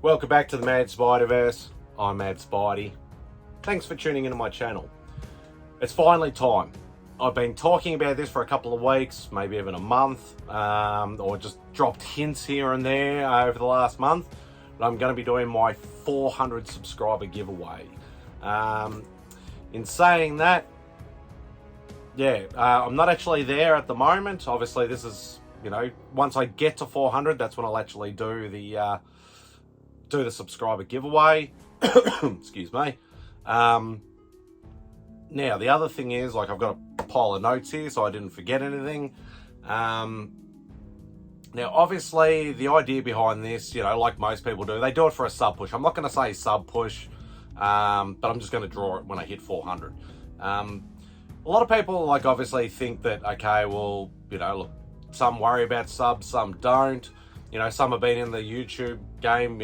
Welcome back to the MadSpideyverse. I'm MadSpidey. Thanks for tuning into my channel. It's finally time. I've been talking about this for a couple of weeks, maybe even a month, or just dropped hints here and there over the last month. But I'm going to be doing my 400 subscriber giveaway. In saying that, I'm not actually there at the moment. Obviously, this is, once I get to 400, that's when I'll actually do the subscriber giveaway. Excuse me. Now, the other thing is, I've got a pile of notes here, so I didn't forget anything. Now, obviously, the idea behind this, like most people do, they do it for a sub push. I'm not going to say sub push, but I'm just going to draw it when I hit 400. A lot of people, obviously think that, okay, well, look, some worry about subs, some don't. Some have been in the YouTube game,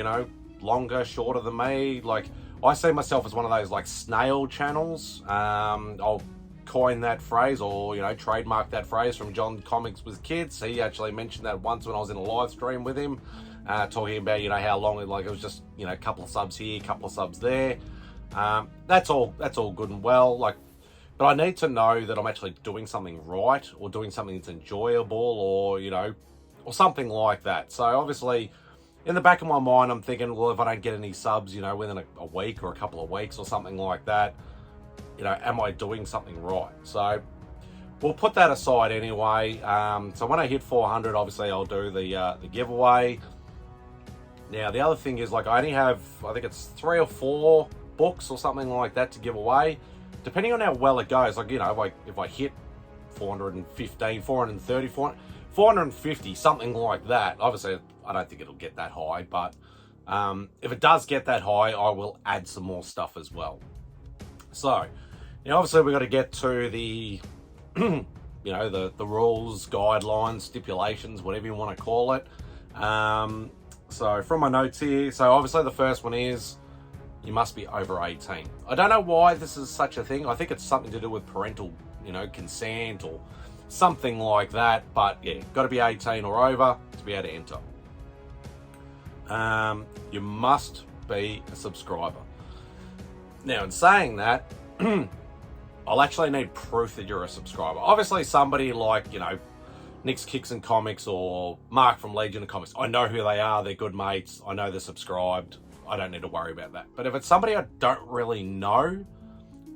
longer, shorter than me. I see myself as one of those, snail channels. I'll coin that phrase or, trademark that phrase from John Comix with Kids. He actually mentioned that once when I was in a live stream with him, talking about, how long, it was just, a couple of subs here, a couple of subs there. That's all good and well. But I need to know that I'm actually doing something right or doing something that's enjoyable or, or something like that. So obviously, in the back of my mind, I'm thinking, well, if I don't get any subs, within a week or a couple of weeks or something like that, am I doing something right? So we'll put that aside anyway. So when I hit 400, obviously I'll do the giveaway. Now, the other thing is, I only have, I think it's 3 or 4 books or something like that to give away. Depending on how well it goes, if I hit 415, 430, 450, something like that. Obviously, I don't think it'll get that high, but if it does get that high, I will add some more stuff as well. So, obviously we've got to get to the, the rules, guidelines, stipulations, whatever you want to call it. So from my notes here, so obviously the first one is, you must be over 18. I don't know why this is such a thing. I think it's something to do with parental, consent or something like that. But yeah, got to be 18 or over to be able to enter. You must be a subscriber. Now, in saying that, I'll actually need proof that you're a subscriber. Obviously, somebody like, Linx, Kix Comics or Mark from Legion of Comics, I know who they are. They're good mates. I know they're subscribed. I don't need to worry about that. But if it's somebody I don't really know,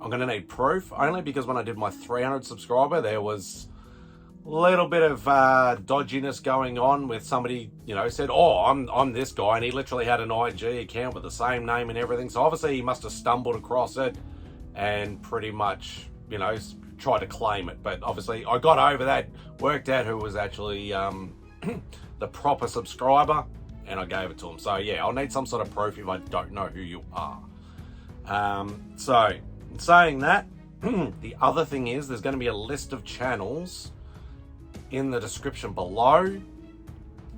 I'm going to need proof. Only because when I did my 300 subscriber, there was a little bit of dodginess going on with somebody, said, oh, I'm this guy. And he literally had an IG account with the same name and everything. So obviously he must have stumbled across it and pretty much, tried to claim it. But obviously I got over that, worked out who was actually the proper subscriber, and I gave it to him. So yeah, I'll need some sort of proof if I don't know who you are. So in saying that, the other thing is there's going to be a list of channels in the description below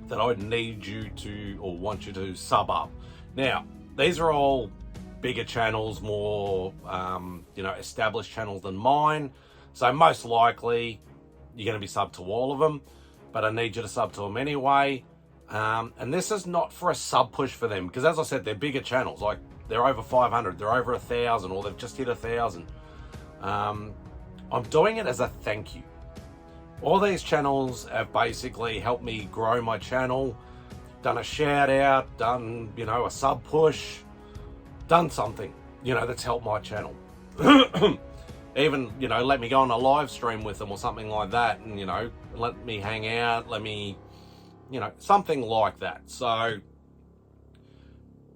that I need you to, or want you to sub up. Now, these are all bigger channels, more, established channels than mine. So most likely you're going to be subbed to all of them, but I need you to sub to them anyway. And this is not for a sub push for them, because as I said, they're bigger channels. They're over 500, they're over 1,000, or they've just hit 1,000. I'm doing it as a thank you. All these channels have basically helped me grow my channel, done a shout out, done, a sub push, done something, that's helped my channel. Even, let me go on a live stream with them or something like that, and, let me hang out, let me, something like that. So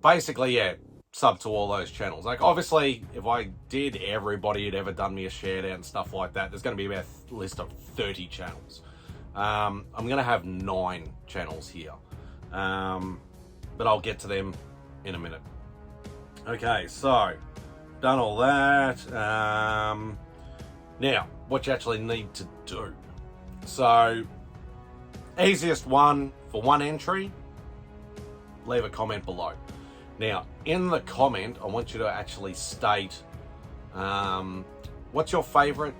basically, yeah, sub to all those channels. Obviously, if I did everybody had ever done me a shout out and stuff like that, there's going to be about a list of 30 channels. I'm going to have 9 channels here, but I'll get to them in a minute. Okay, so done all that. Now, what you actually need to do. So, easiest one for one entry, leave a comment below. Now, in the comment, I want you to actually state what's your favorite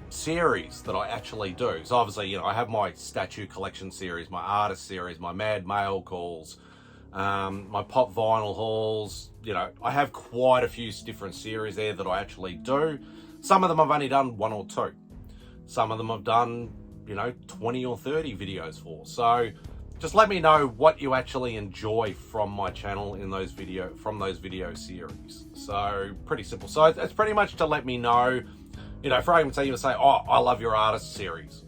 series that I actually do. So obviously, I have my statue collection series, my artist series, my Mad Mail calls, my pop vinyl hauls. You know, I have quite a few different series there that I actually do. Some of them I've only done 1 or 2. Some of them I've done, you know, 20 or 30 videos for. So just let me know what you actually enjoy from my channel in those video series. So pretty simple. So it's pretty much to let me know, you know, for argument's sake, you say, oh, I love your artist series.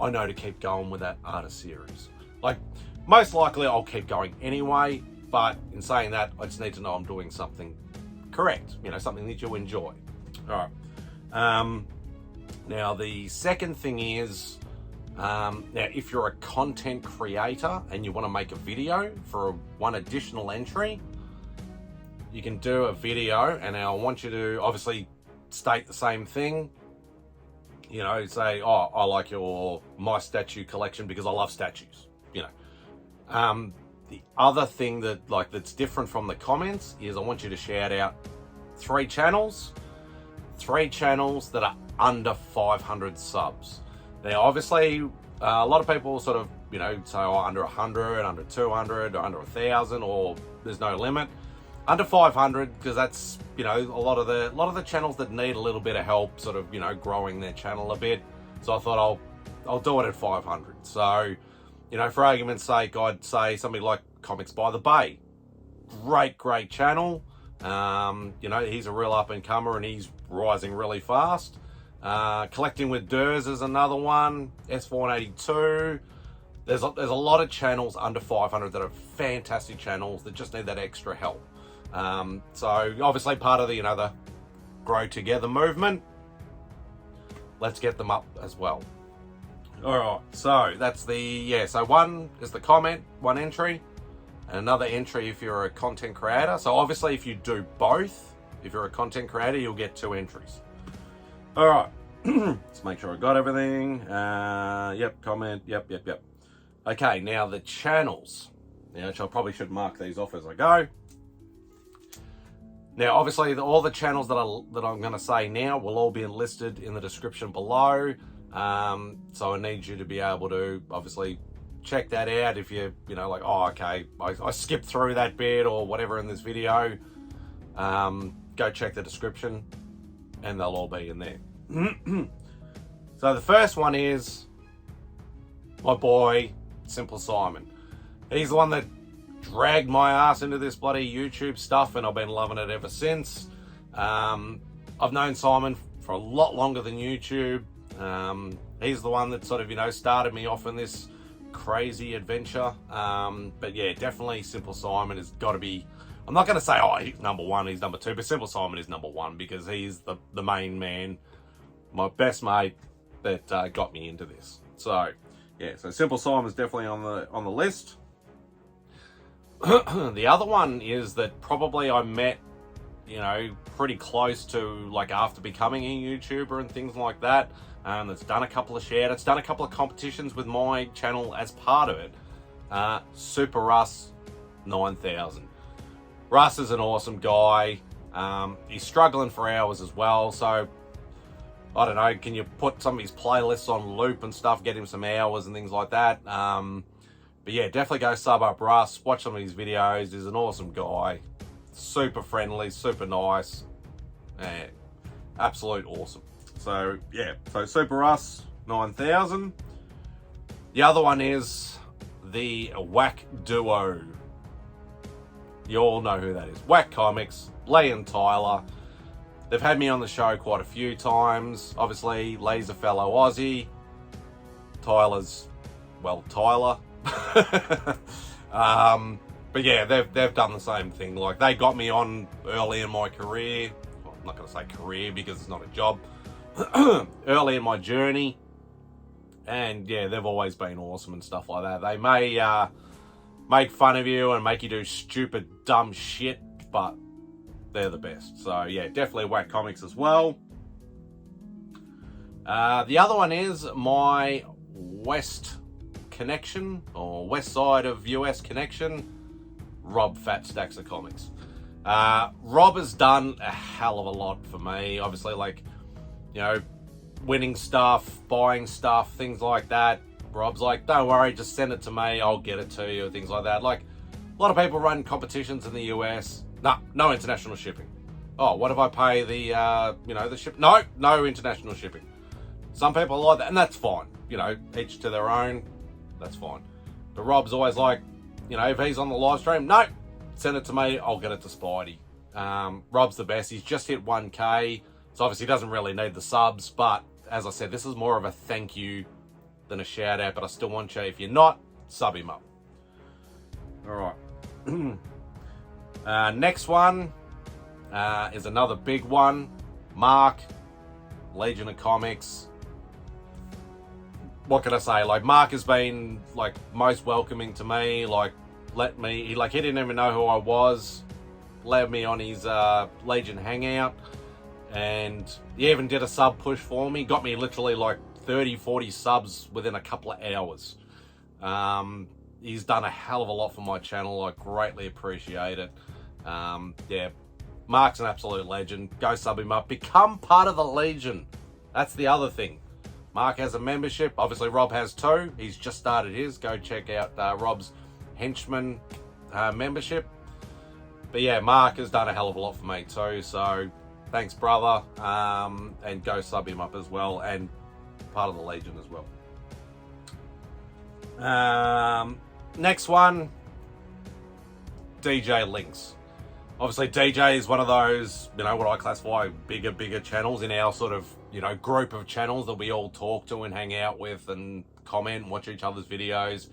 I know to keep going with that artist series. Like, most likely I'll keep going anyway, but in saying that, I just need to know I'm doing something correct, you know, something that you enjoy. All right. Now the second thing is, now if you're a content creator and you want to make a video for one additional entry, you can do a video, and I want you to obviously state the same thing. You know, say, oh, I like my statue collection because I love statues, you know. The other thing that's different from the comments is I want you to shout out 3 channels that are under 500 subs. Now, obviously, a lot of people sort of, you know, say, oh, under 100, under 200, or under 1,000, or there's no limit. Under 500, because that's, you know, a lot of the channels that need a little bit of help, sort of, you know, growing their channel a bit. So I thought I'll do it at 500. So, you know, for argument's sake, I'd say somebody like Comics by the Bay. Great channel. You know, he's a real up and comer and he's rising really fast. Collecting with Durs is another one. S482. There's a lot of channels under 500 that are fantastic channels that just need that extra help. So obviously part of the, you know, the Grow Together movement. Let's get them up as well. All right, so that's so one is the comment, 1 entry, and another entry if you're a content creator. So obviously if you do both, if you're a content creator, you'll get 2 entries. All right, let's make sure I got everything. Yep, comment, yep. Okay, now the channels. Now, which I probably should mark these off as I go. Now, obviously, all the channels that I'm going to say now will all be enlisted in the description below. So I need you to be able to obviously check that out if you know, like, oh, okay, I skipped through that bit or whatever in this video. Go check the description and they'll all be in there. So the first one is my boy, SimpleSimon. He's the one that dragged my ass into this bloody YouTube stuff and I've been loving it ever since. I've known Simon for a lot longer than YouTube. He's the one that sort of, you know, started me off in this crazy adventure. But yeah, definitely SimpleSimon has got to be, I'm not going to say, oh, he's number 1, he's number 2, but SimpleSimon is number 1 because he's the main man, my best mate that got me into this. So yeah, so SimpleSimon is definitely on the list. The other one is that probably I met, you know, pretty close to, like, after becoming a YouTuber and things like that. That's done a couple of shout-outs, done a couple of competitions with my channel as part of it. SuperRus 9000. Russ is an awesome guy. He's struggling for hours as well, so I don't know, can you put some of his playlists on loop and stuff, get him some hours and things like that. But yeah, definitely go sub up Russ, watch some of his videos. He's an awesome guy, super friendly, super nice, absolute awesome. So yeah, so SuperRus 9000. The other one is the Whack Duo. You all know who that is. Whack Comics, Lee and Tyler. They've had me on the show quite a few times. Obviously, Lee's a fellow Aussie. Tyler's, well, Tyler. But yeah, they've done the same thing. Like, they got me on early in my career. Well, I'm not going to say career because it's not a job. Early in my journey. And yeah, they've always been awesome and stuff like that. They may make fun of you and make you do stupid, dumb shit, but they're the best. So yeah, definitely Whack Comics as well. The other one is my West connection, or west side of US connection, Rob Fat Stacks of Comics. Rob has done a hell of a lot for me. Obviously, like, you know, winning stuff, buying stuff, things like that. Rob's like, don't worry, just send it to me, I'll get it to you, things like that. Like, A lot of people run competitions in the US. No international shipping. Oh, what if I pay the, the ship? No international shipping. Some people like that, and that's fine. Each to their own. That's fine. But Rob's always like, if he's on the live stream, no, send it to me. I'll get it to Spidey. Rob's the best. He's just hit 1K. So obviously he doesn't really need the subs. But as I said, this is more of a thank you than a shout out. But I still want you, if you're not, sub him up. All right. Next one is another big one. Mark, Legion of Comics. What can I say? Like, Mark has been like most welcoming to me. Like, he didn't even know who I was. Let me on his Legion hangout, and he even did a sub push for me. Got me literally like 30-40 subs within a couple of hours. He's done a hell of a lot for my channel. I greatly appreciate it. Yeah, Mark's an absolute legend. Go sub him up. Become part of the Legion. That's the other thing. Mark has a membership. Obviously, Rob has too. He's just started his. Go check out Rob's Henchman membership. But yeah, Mark has done a hell of a lot for me too. So thanks, brother. And go sub him up as well. And part of the Legion as well. Next one, DJ Linx. Obviously, DJ is one of those, what I classify bigger channels in our sort of, group of channels that we all talk to and hang out with and comment and watch each other's videos.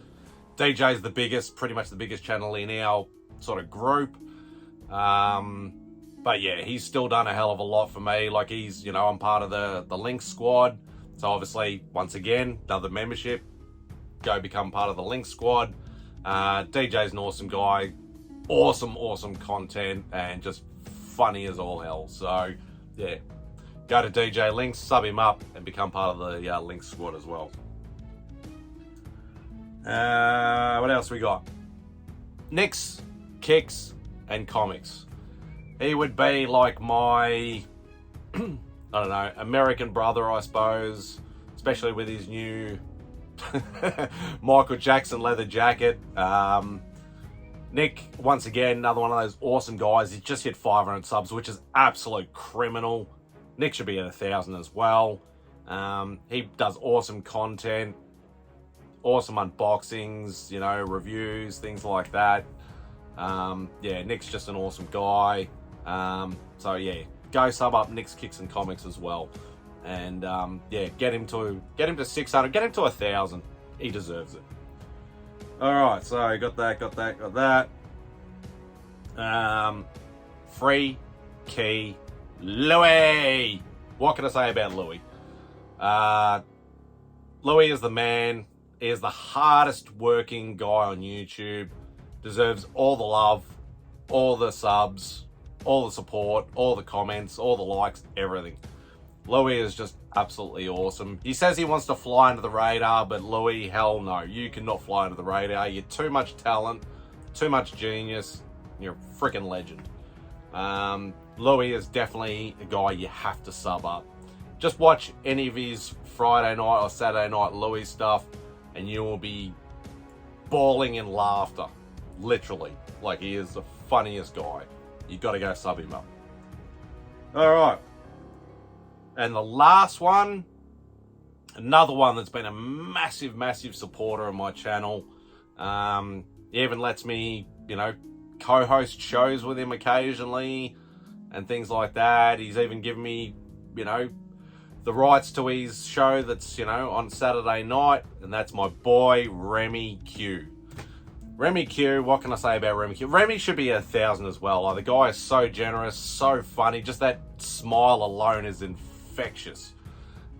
DJ is pretty much the biggest channel in our sort of group. But yeah, he's still done a hell of a lot for me. Like, he's, I'm part of the Linx squad. So obviously, once again, another membership. Go become part of the Linx squad. DJ's an awesome guy. Awesome content, and just funny as all hell. So yeah, go to DJ Linx, sub him up, and become part of the Linx squad as well. What else we got? Nix, Kix, and Comix. He would be like my I don't know, American brother, I suppose, especially with his new Michael Jackson leather jacket. Nick, once again, another one of those awesome guys. He's just hit 500 subs, which is absolute criminal. Nick should be at 1,000 as well. He does awesome content, awesome unboxings, reviews, things like that. Yeah, Nick's just an awesome guy. So yeah, go sub up Nick's Kicks and Comics as well. And yeah, get him to 600, get him to 1,000. He deserves it. All right, so got that. Free Key Loowee. What can I say about Louie? Louie is the man. He is the hardest working guy on YouTube. Deserves all the love, all the subs, all the support, all the comments, all the likes, everything. Louie is just absolutely awesome. He says he wants to fly under the radar, but Louie, hell no. You cannot fly under the radar. You're too much talent, too much genius. You're a freaking legend. Louie is definitely a guy you have to sub up. Just watch any of his Friday night or Saturday night Louie stuff, and you will be bawling in laughter. Literally. Like, he is the funniest guy. You got to go sub him up. All right. And the last one, another one that's been a massive supporter of my channel. He even lets me, co-host shows with him occasionally and things like that. He's even given me, the rights to his show that's, on Saturday night. And that's my boy, Remy Q. Remy Q, what can I say about Remy Q? Remy should be 1,000 as well. Like, the guy is so generous, so funny. Just that smile alone is infectious.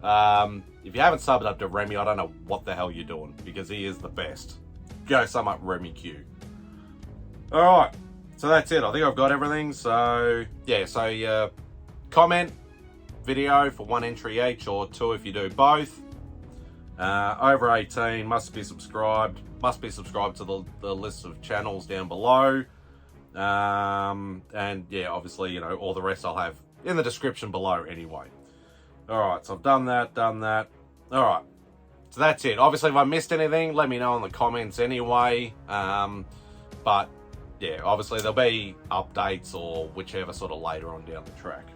If you haven't subbed up to Remy, I don't know what the hell you're doing, because he is the best. Go sum up Remy Q. Alright, so that's it. I think I've got everything. So yeah, comment video for 1 entry each, or 2 if you do both. Over 18, must be subscribed to the list of channels down below. And yeah, obviously, all the rest I'll have in the description below anyway. Alright, so I've done that. Alright, so that's it. Obviously, if I missed anything, let me know in the comments anyway. But yeah, obviously there'll be updates or whichever sort of later on down the track.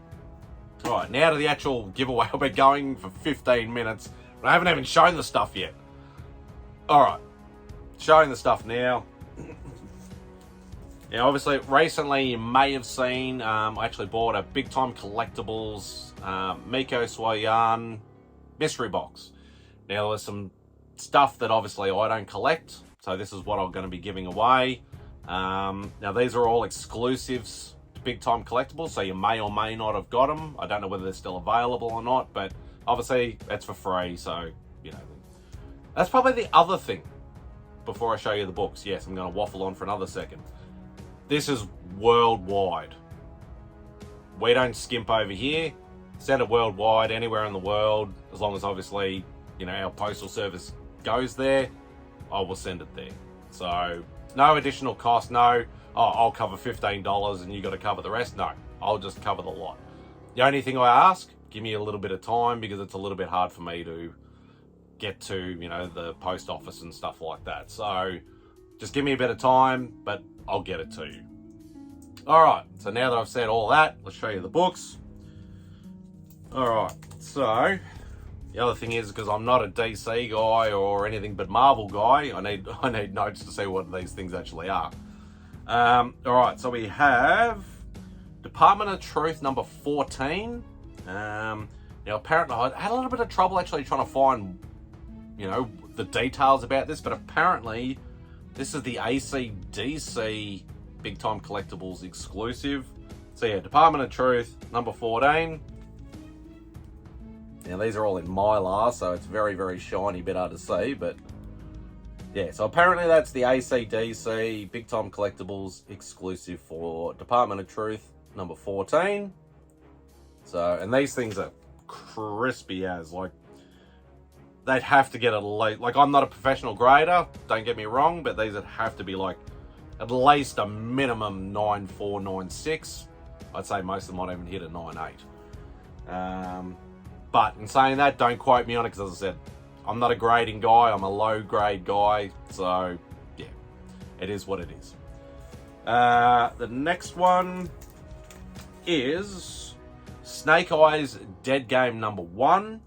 Alright, now to the actual giveaway. I've been going for 15 minutes, but I haven't even shown the stuff yet. Alright, showing the stuff now. Now, obviously, recently you may have seen, I actually bought a Big Time Collectibles Miko Swayan mystery box. Now, there's some stuff that obviously I don't collect, so this is what I'm going to be giving away. Now, these are all exclusives to Big Time Collectibles, so you may or may not have got them. I don't know whether they're still available or not, but obviously it's for free, so, you know. That's probably the other thing before I show you the books. Yes, I'm going to waffle on for another second. This is worldwide. We don't skimp over here. Send it worldwide, anywhere in the world, as long as obviously, you know, our postal service goes there, I will send it there. So, no additional cost, no, oh, I'll cover $15 and you got to cover the rest. No, I'll just cover the lot. The only thing I ask, give me a little bit of time because it's a little bit hard for me to get to, you know, the post office and stuff like that. So, just give me a bit of time, but I'll get it to you. Alright, so now that I've said all that, let's show you the books. Alright, so the other thing is, because I'm not a DC guy or anything but Marvel guy, I need notes to see what these things actually are. Alright, so we have Department of Truth number 14. Now apparently I had a little bit of trouble actually trying to find, you know, the details about this, but apparently this is the AC/DC Big Time Collectibles exclusive. So yeah, Department of Truth, number 14. Now these are all in Mylar, so it's very, very shiny, bit hard to see, but yeah, so apparently that's the AC/DC Big Time Collectibles exclusive for Department of Truth, number 14. So, and these things are crispy as, like, they'd have to get a late, like, I'm not a professional grader, don't get me wrong, but these would have to be like at least a minimum 9.4, 9.6. I'd say most of them might even hit a 9.8. But in saying that, don't quote me on it, because as I said, I'm not a grading guy, I'm a low grade guy, so yeah, it is what it is. The next one is Snake Eyes Dead Game number 1.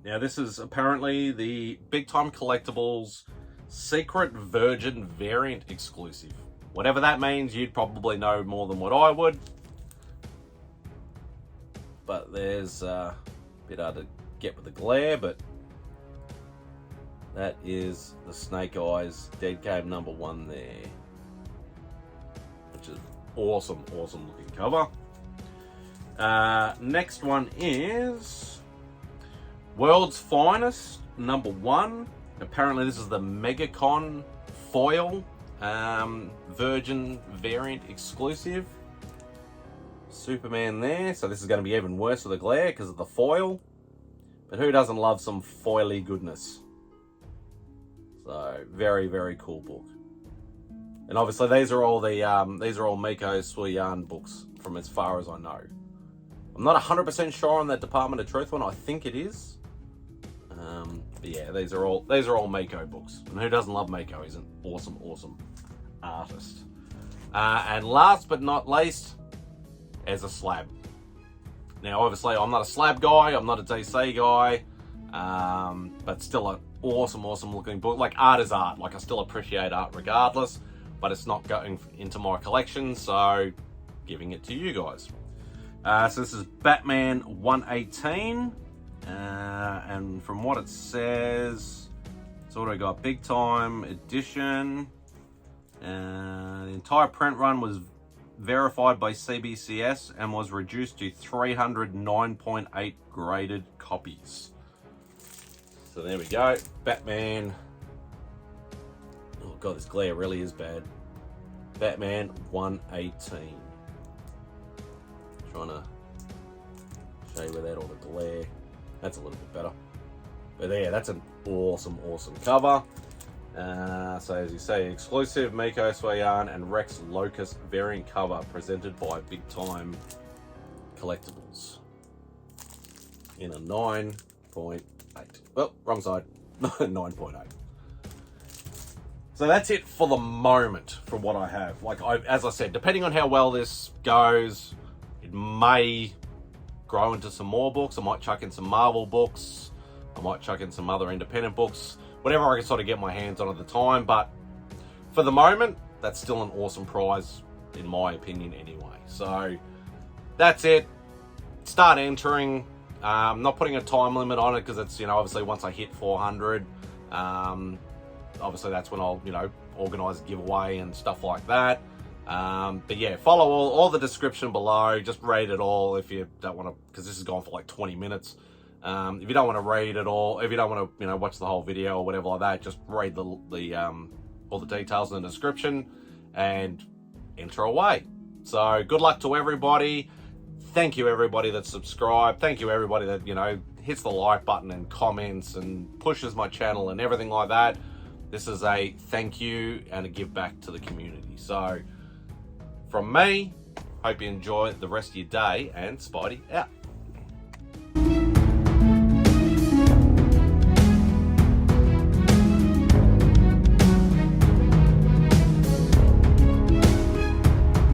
Now, this is apparently the Big Time Collectibles Secret Virgin variant exclusive. Whatever that means, you'd probably know more than what I would. But there's a bit hard to get with the glare, but that is the Snake Eyes Dead Game number 1 there. Which is awesome, awesome looking cover. Next one is World's Finest, number 1. Apparently this is the MegaCon foil Virgin variant exclusive. Superman there, so this is going to be even worse with the glare because of the foil. But who doesn't love some foily goodness? So very, very cool book. And obviously these are all the Miko Swayan books from as far as I know. I'm not 100% sure on that Department of Truth one. I think it is. But yeah, these are all Miko books. And who doesn't love Miko? He's an awesome, awesome artist. And last but not least, as a slab. Now, obviously, I'm not a slab guy. I'm not a DC guy. But still an awesome, awesome looking book. Like, art is art. Like, I still appreciate art regardless. But it's not going into my collection, so giving it to you guys. So this is Batman 118. And from what it says, it's already got Big Time Edition. The entire print run was verified by CBCS and was reduced to 309.8 graded copies. So there we go, Batman. Oh god, this glare really is bad. Batman 118. Trying to show you without all the glare. That's a little bit better. But yeah, that's an awesome, awesome cover. So as you say, exclusive Miko Swayan and Rex Locust variant cover presented by Big Time Collectibles in a 9.8. Well, wrong side. 9.8. So that's it for the moment from what I have. Like, as I said, depending on how well this goes, it may grow into some more books. I might chuck in some Marvel books. I might chuck in some other independent books. Whatever I can sort of get my hands on at the time. But for the moment, that's still an awesome prize, in my opinion anyway. So that's it. Start entering. I'm not putting a time limit on it because it's, you know, obviously once I hit 400, obviously that's when I'll, you know, organize a giveaway and stuff like that. But yeah, follow all the description below. Just read it all if you don't want to, because this has gone for like 20 minutes. If you don't want to read it all, if you don't want to, you know, watch the whole video or whatever like that, just read all the details in the description and enter away. So good luck to everybody. Thank you everybody that subscribed. Thank you everybody that, you know, hits the like button and comments and pushes my channel and everything like that. This is a thank you and a give back to the community. So from me, hope you enjoy the rest of your day, and Spidey out.